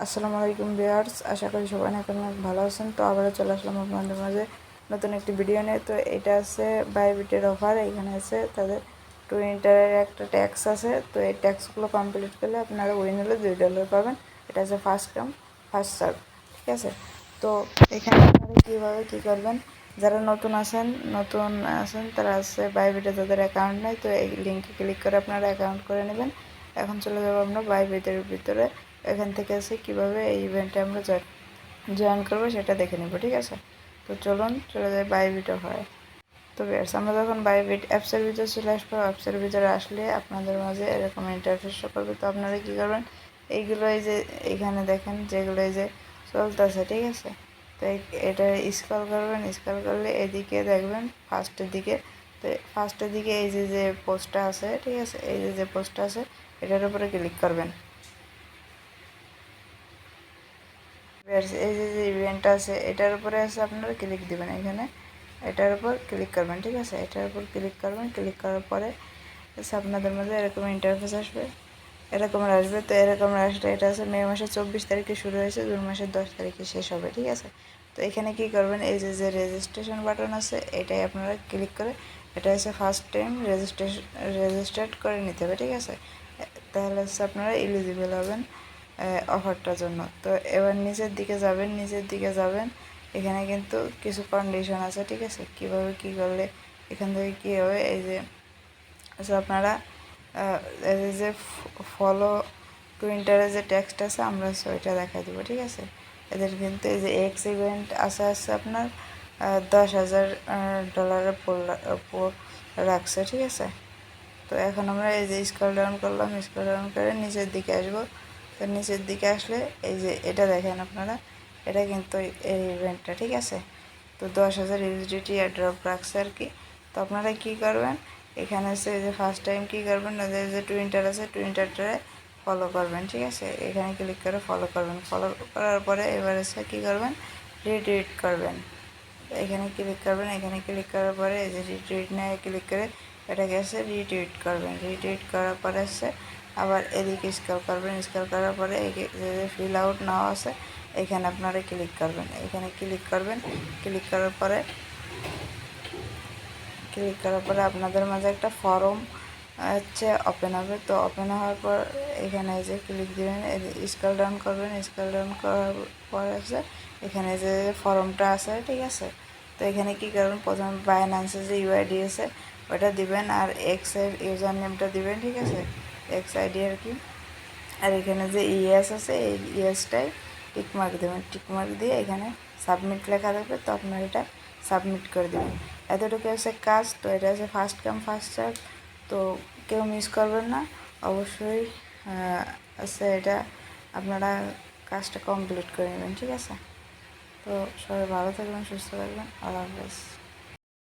আসসালামু আলাইকুম ভিউয়ার্স, আশা করি সবাই এখন অনেক ভালো আছেন। তো আবারও চলে আসলাম আপনাদের মাঝে নতুন একটি ভিডিও নিয়ে। তো এটা আছে বাইবিটের অফার। এখানে আছে তাদের টুইটারের একটা ট্যাক্স আছে। তো এই ট্যাক্সগুলো কমপ্লিট করলে আপনারা উইন হলে $2 পাবেন। এটা আছে ফার্স্ট কাম ফার্স্ট সার্ভ, ঠিক আছে। তো এখানে আপনারা কীভাবে কী করবেন, যারা নতুন আছেন তারা আছে বাইবিটে তাদের অ্যাকাউন্ট নেই। তো এই লিঙ্কে ক্লিক করে আপনারা অ্যাকাউন্ট করে নেবেন। এখন চলে যাবো আমরা বাইবিটের ভিতরে। এখান থেকে আছে কীভাবে এই ইভেন্টে আমরা জয়েন করবো সেটা দেখে নেব, ঠিক আছে। তো চলুন চলে যাই বাইবিট হয়। তো ভিউয়ার্স, আমরা যখন বাইবিট অ্যাপসের ভিতরে চলে আসবো, অ্যাপসের ভিতরে আসলে আপনাদের মাঝে এরকম ইন্টারফেস শো করবে। তো আপনারা কী করবেন, এইগুলো এই যে এখানে দেখেন যেগুলো এই যে চলতেছে, ঠিক আছে। তো এটা স্ক্রল করবেন, স্ক্রল করলে এদিকে দেখবেন ফার্স্টের দিকে। তো ফার্স্টের দিকে এই যে পোস্টটা আছে, ঠিক আছে, এই যে পোস্টটা আছে এটার উপরে ক্লিক করবেন। এই যে ইভেন্টটা আছে এটার উপরে আছে, আপনারা ক্লিক দিবেন এখানে, এটার উপর ক্লিক করবেন, ঠিক আছে। এটার উপর ক্লিক করবেন, ক্লিক করার পরে আপনাদের মধ্যে এরকম ইন্টারফেস আসবে, এরকমের আসবে। তো এরকমের আসলে এটা আছে মে মাসের 24 তারিখে শুরু হয়েছে, জুন মাসের 10 তারিখে শেষ হবে, ঠিক আছে। তো এখানে কি করবেন, এই যে রেজিস্ট্রেশন বাটন আছে এটাই আপনারা ক্লিক করে, এটা হচ্ছে ফার্স্ট টাইম রেজিস্টার্ড করে নিতে হবে, ঠিক আছে। তাহলে হচ্ছে আপনারা এলিজিবল হবেন অফারটার জন্য। তো এবার নিচের দিকে যাবেন, এখানে কিন্তু কিছু কন্ডিশন আছে, ঠিক আছে। কিভাবে কি করলে এখান থেকে কী হবে, এই যে আপনারা এই যে ফলো টুইটারে যে টেক্সট আছে আমরা ওইটা দেখাই দেবো, ঠিক আছে। এদের কিন্তু এই যে এক্স ইভেন্ট আছে আপনার $10,000 রাখছে, ঠিক আছে। তো এখন আমরা এই যে স্ক্রল ডাউন করলাম, স্ক্রল ডাউন করে নিচের দিকে আসবো। তো নিচের দিকে আসলে এই যে এটা দেখেন আপনারা, এটা কিন্তু এই ইভেন্টটা, ঠিক আছে। তো 10,000 USDT এয়ারড্রপ রাখছে আর কি। তো আপনারা কী করবেন, এখানে আছে যে ফার্স্ট টাইম কী করবেন, ওদের যে টুইটার আছে টুইটারটারে ফলো করবেন, ঠিক আছে। এখানে ক্লিক করে ফলো করবেন। ফলো করার পরে এবার এসে কী করবেন, রিটুইট করবেন। এখানে ক্লিক করবেন, এখানে ক্লিক করার পরে এই যে রিটুইট নিয়ে ক্লিক করে এটাকে এসে রিটুইট করবেন। রিটুইট করার পরে এসে আবার এদিকে স্ক্রল করবেন, স্ক্রল করার পরে এই যে ফিল আউট নাও আছে এখানে আপনারা ক্লিক করবেন। এখানে ক্লিক করবেন, ক্লিক করার পরে আপনাদের মাঝে একটা ফর্ম হচ্ছে ওপেন হবে। তো ওপেন হওয়ার পর এখানে যে ক্লিক দেবেন, স্ক্রল ডাউন করবেন, স্ক্রল ডাউন করার পর আছে এখানে যে ফর্মটা আছে, ঠিক আছে। তো এখানে কী করবেন, প্রথমে বাইন্যান্সের যে ইউআইডি আছে ওটা দিবেন, আর এক্সের ইউজার নেমটা দিবেন, ঠিক আছে, এক্স আইডি আর কি। আর এখানে যে ইএস আছে এই ইএসটাই টিকমার্ক দেবেন, টিকমার্ক দিয়ে এখানে সাবমিট লেখা থাকবে। তো আপনার এটা সাবমিট করে দেবেন। এতটুকু হচ্ছে কাজ। তো এটা হচ্ছে ফার্স্ট কাম ফার্স্ট সার্ভ। তো কেউ মিস করবেন না, অবশ্যই আছে এটা আপনারা কাজটা কমপ্লিট করে নেবেন, ঠিক আছে। তো সবাই ভালো থাকবেন, সুস্থ থাকবেন, আল্লাহ হাফেজ।